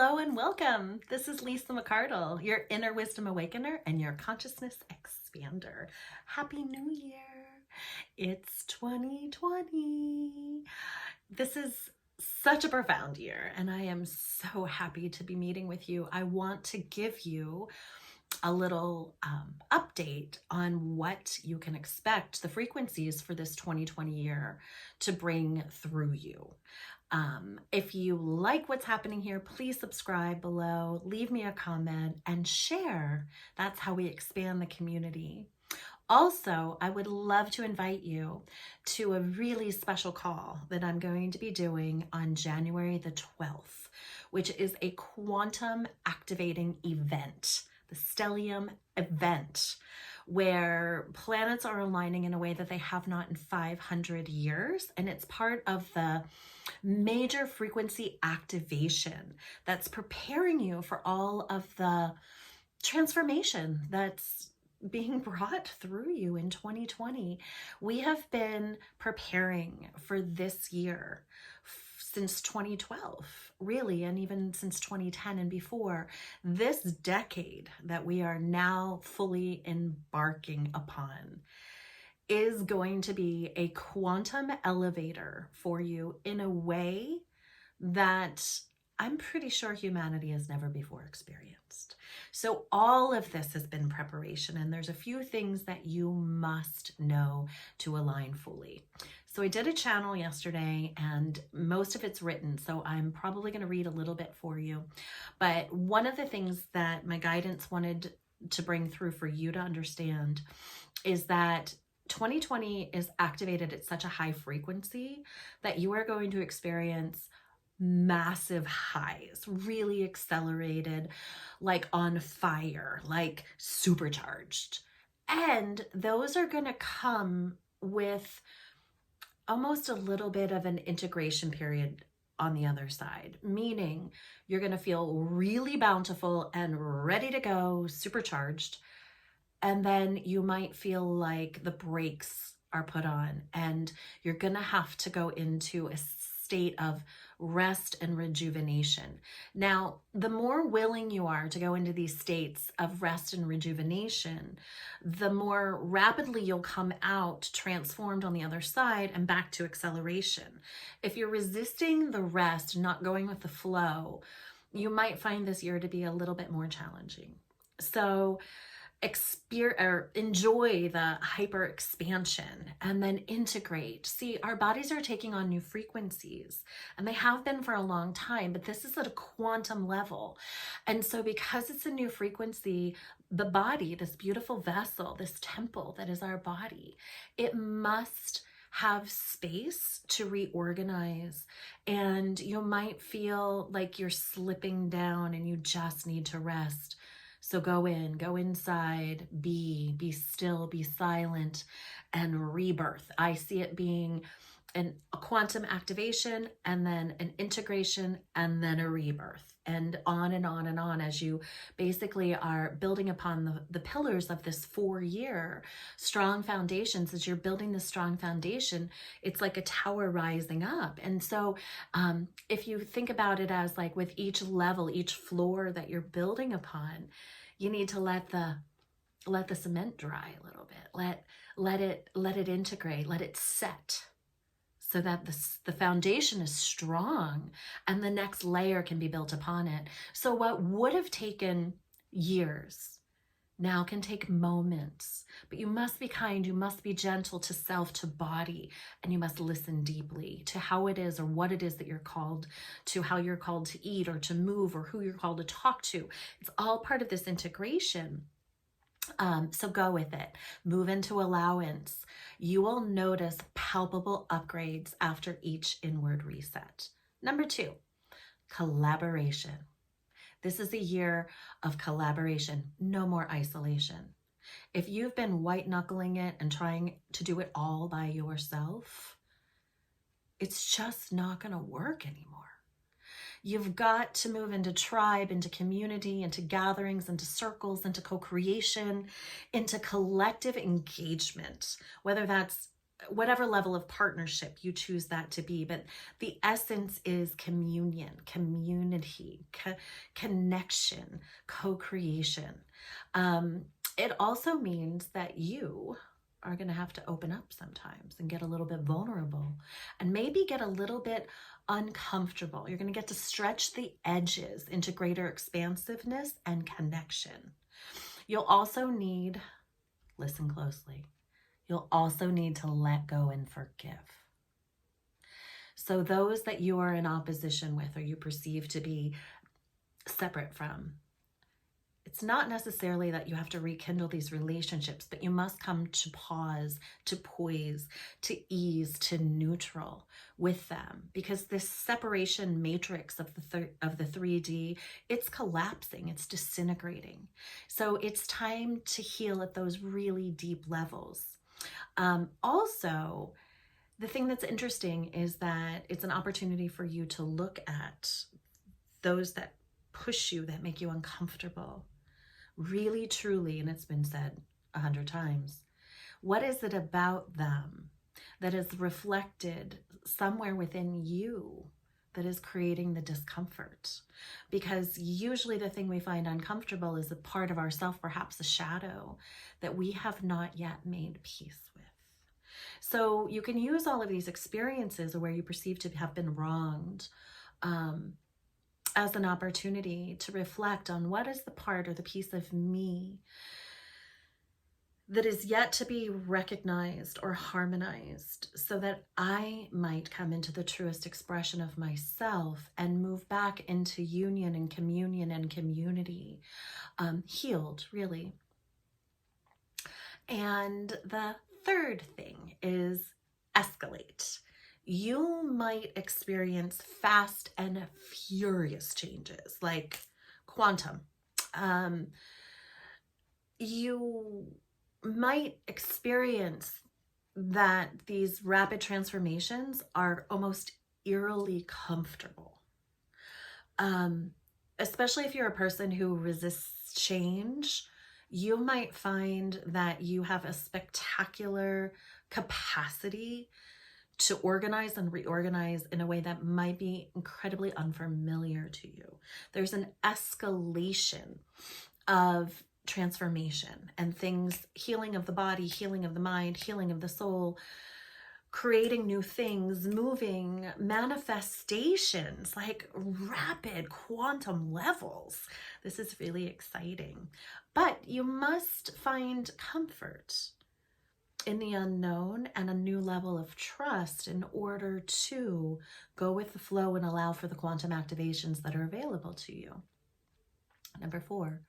Hello and welcome. This is Lisa McCardle, your inner wisdom awakener and your consciousness expander. Happy New Year. It's 2020. This is such a profound year, and I am so happy to be meeting with you. I want to give you a little update on what you can expect the frequencies for this 2020 year to bring through you. If you like what's happening here, please subscribe below, leave me a comment, and share. That's how we expand the community. Also, I would love to invite you to a really special call that I'm going to be doing on January the 12th, which is a quantum activating event, the Stellium event, where planets are aligning in a way that they have not in 500 years. And it's part of the major frequency activation that's preparing you for all of the transformation that's being brought through you in 2020. We have been preparing for this year since 2012, really, and even since 2010 and before. This decade that we are now fully embarking upon is going to be a quantum elevator for you in a way that I'm pretty sure humanity has never before experienced. So all of this has been preparation, and there's a few things that you must know to align fully. So I did a channel yesterday, and most of it's written, so I'm probably going to read a little bit for you. But one of the things that my guidance wanted to bring through for you to understand is that 2020 is activated at such a high frequency that you are going to experience massive highs, really accelerated, like on fire, like supercharged. And those are going to come with almost a little bit of an integration period on the other side, meaning you're going to feel really bountiful and ready to go, supercharged. And then you might feel like the brakes are put on and you're going to have to go into a state of rest and rejuvenation. Now, the more willing you are to go into these states of rest and rejuvenation, the more rapidly you'll come out transformed on the other side and back to acceleration. If you're resisting the rest, not going with the flow, you might find this year to be a little bit more challenging. So enjoy the hyper expansion and then integrate. See, our bodies are taking on new frequencies, and they have been for a long time, but this is at a quantum level. And so because it's a new frequency, the body, this beautiful vessel, this temple that is our body, it must have space to reorganize, and you might feel like you're slipping down and you just need to rest. So go inside, be still, be silent, and rebirth. I see it being a quantum activation, and then an integration, and then a rebirth, and on and on and on, as you basically are building upon the pillars of this 4-year strong foundations. As you're building this strong foundation, it's like a tower rising up. And so if you think about it as like with each level, each floor that you're building upon, you need to let the cement dry a little bit. Let it integrate, let it set, so that the foundation is strong and the next layer can be built upon it. So what would have taken years now can take moments. But you must be kind, you must be gentle to self, to body, and you must listen deeply to how it is or what it is that you're called to, how you're called to eat or to move, or who you're called to talk to. It's all part of this integration. So go with it. Move into allowance. You will notice palpable upgrades after each inward reset. Number 2, collaboration. This is a year of collaboration, no more isolation. If you've been white knuckling it and trying to do it all by yourself, it's just not going to work anymore. You've got to move into tribe, into community, into gatherings, into circles, into co-creation, into collective engagement, whether that's whatever level of partnership you choose that to be. But the essence is communion, community, connection, co-creation. It also means that you are going to have to open up sometimes and get a little bit vulnerable and maybe get a little bit uncomfortable. You're going to get to stretch the edges into greater expansiveness and connection. You'll also need, listen closely, you'll also need to let go and forgive. So those that you are in opposition with or you perceive to be separate from, it's not necessarily that you have to rekindle these relationships, but you must come to pause, to poise, to ease, to neutral with them, because this separation matrix of the 3D, it's collapsing, it's disintegrating. So it's time to heal at those really deep levels. Also, the thing that's interesting is that it's an opportunity for you to look at those that push you, that make you uncomfortable. Really, truly, and it's been said 100 times, what is it about them that is reflected somewhere within you that is creating the discomfort? Because usually the thing we find uncomfortable is a part of ourself, perhaps a shadow, that we have not yet made peace with. So you can use all of these experiences where you perceive to have been wronged as an opportunity to reflect on what is the part or the piece of me that is yet to be recognized or harmonized, so that I might come into the truest expression of myself and move back into union and communion and community, healed, really. And the third thing is escalate. You might experience fast and furious changes, like quantum. You might experience that these rapid transformations are almost eerily comfortable. Especially if you're a person who resists change, you might find that you have a spectacular capacity to organize and reorganize in a way that might be incredibly unfamiliar to you. There's an escalation of transformation and things, healing of the body, healing of the mind, healing of the soul, creating new things, moving, manifestations, like rapid quantum levels. This is really exciting. But you must find comfort in the unknown and a new level of trust in order to go with the flow and allow for the quantum activations that are available to you. Number 4,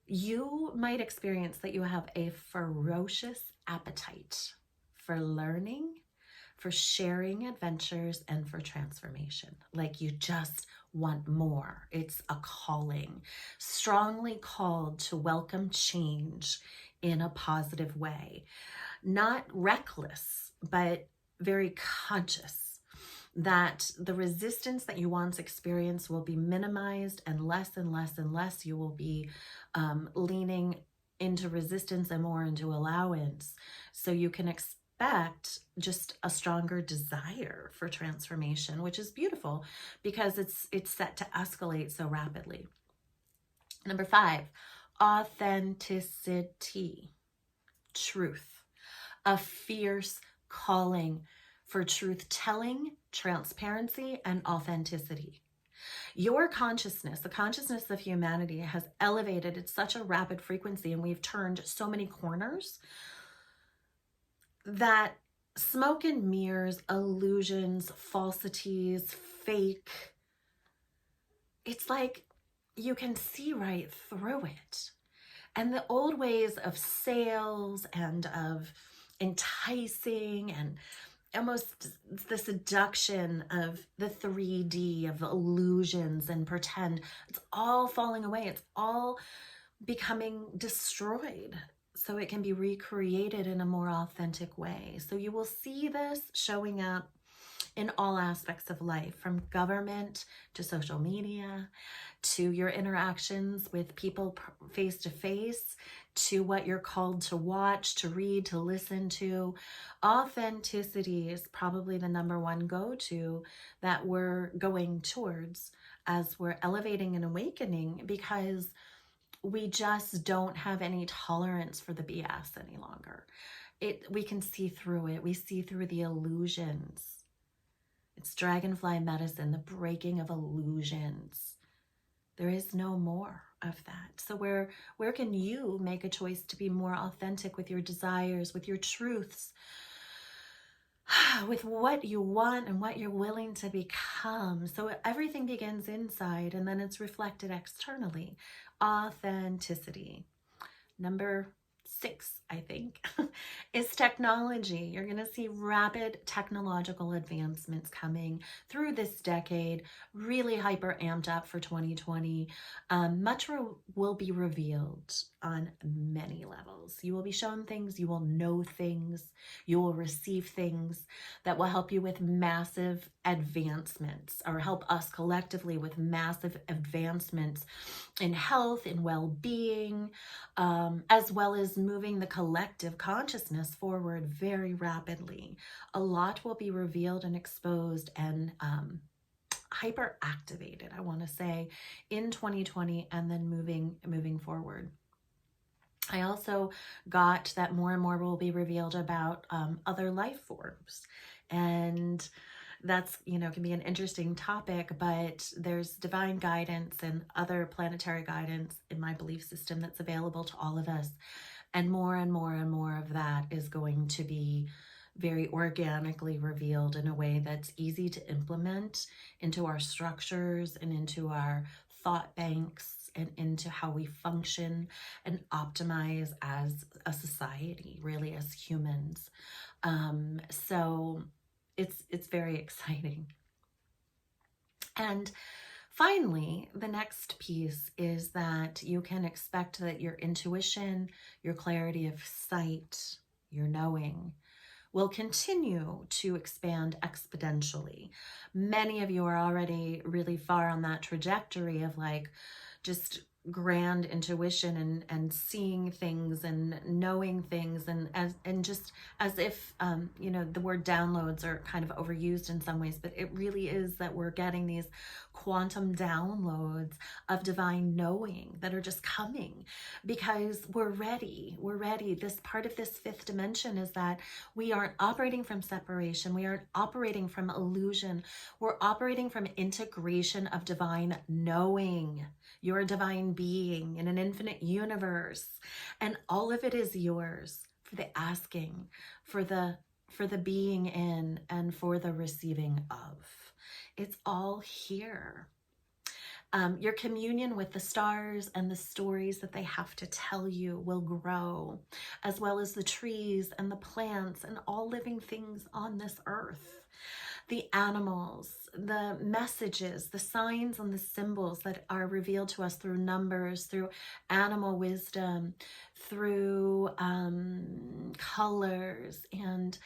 you might experience that you have a ferocious appetite for learning, for sharing adventures, and for transformation. Like you just want more. It's a calling, strongly called to welcome change in a positive way. Not reckless, but very conscious that the resistance that you once experienced will be minimized, and less and less and less you will be leaning into resistance and more into allowance. So you can expect just a stronger desire for transformation, which is beautiful because it's set to escalate so rapidly. Number 5, authenticity, truth, a fierce calling for truth telling, transparency, and authenticity. Your consciousness, the consciousness of humanity, has elevated at such a rapid frequency, and we've turned so many corners that smoke and mirrors, illusions, falsities, fake, it's like you can see right through it. And the old ways of sales and of enticing and almost the seduction of the 3D, of illusions and pretend, it's all falling away. It's all becoming destroyed so it can be recreated in a more authentic way. So you will see this showing up in all aspects of life, from government to social media, to your interactions with people face to face, to what you're called to watch, to read, to listen to. Authenticity is probably the number one go-to that we're going towards as we're elevating and awakening, because we just don't have any tolerance for the BS any longer. We can see through it. We see through the illusions. It's dragonfly medicine, the breaking of illusions. There is no more of that. So where can you make a choice to be more authentic with your desires, with your truths, with what you want and what you're willing to become? So everything begins inside and then it's reflected externally. Authenticity. Number 6, I think, is technology. You're going to see rapid technological advancements coming through this decade, really hyper amped up for 2020. Much will be revealed on many levels. You will be shown things, you will know things, you will receive things that will help you with massive advancements, or help us collectively with massive advancements in health, in well-being, as well as moving the collective consciousness forward very rapidly. A lot will be revealed and exposed and hyper activated, I want to say, in 2020 and then moving forward. I also got that more and more will be revealed about other life forms, and that's, can be an interesting topic, but there's divine guidance and other planetary guidance in my belief system that's available to all of us. And more and more and more of that is going to be very organically revealed in a way that's easy to implement into our structures and into our thought banks and into how we function and optimize as a society, really as humans. So it's very exciting. And finally, the next piece is that you can expect that your intuition, your clarity of sight, your knowing will continue to expand exponentially. Many of you are already really far on that trajectory of just grand intuition and seeing things and knowing things, and just as if the word downloads are kind of overused in some ways, but it really is that we're getting these quantum downloads of divine knowing that are just coming because we're ready. This part of this 5th dimension is that we aren't operating from separation, we aren't operating from illusion, we're operating from integration of divine knowing. You're a divine being in an infinite universe, and all of it is yours for the asking, for the being in, and for the receiving of. It's all here. Your communion with the stars and the stories that they have to tell you will grow, as well as the trees and the plants and all living things on this earth. The animals, the messages, the signs and the symbols that are revealed to us through numbers, through animal wisdom, through colors, and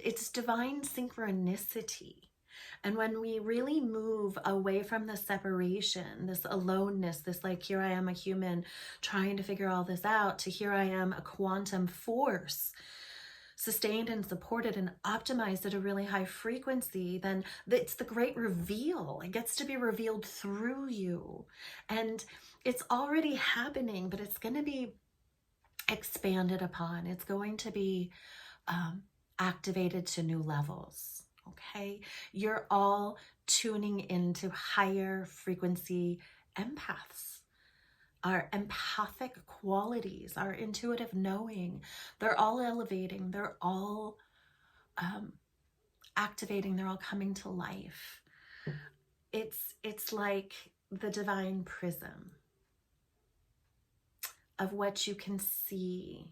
it's divine synchronicity. And when we really move away from the separation, this aloneness, this here I am a human trying to figure all this out, to here I am a quantum force, sustained and supported and optimized at a really high frequency, then it's the great reveal. It gets to be revealed through you. And it's already happening, but it's going to be expanded upon. It's going to be activated to new levels. Okay? You're all tuning into higher frequency empaths. Our empathic qualities, our intuitive knowing, they're all elevating, they're all activating, they're all coming to life. It's like the divine prism of what you can see,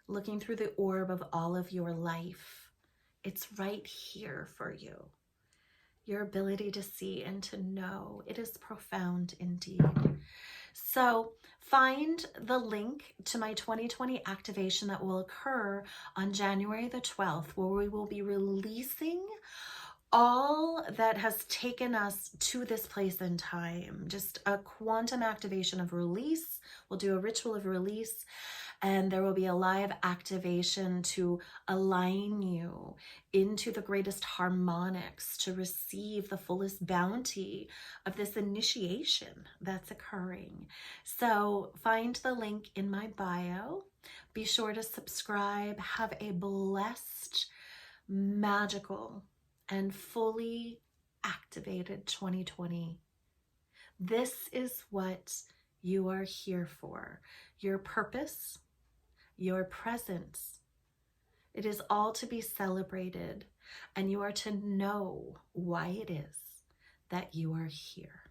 looking through the orb of all of your life. It's right here for you. Your ability to see and to know, it is profound indeed. So find the link to my 2020 activation that will occur on January the 12th, where we will be releasing all that has taken us to this place in time, just a quantum activation of release. We'll do a ritual of release, and there will be a live activation to align you into the greatest harmonics to receive the fullest bounty of this initiation that's occurring. So find the link in my bio. Be sure to subscribe. Have a blessed, magical, and fully activated 2020. This is what you are here for. Your purpose, your presence. It is all to be celebrated, and you are to know why it is that you are here.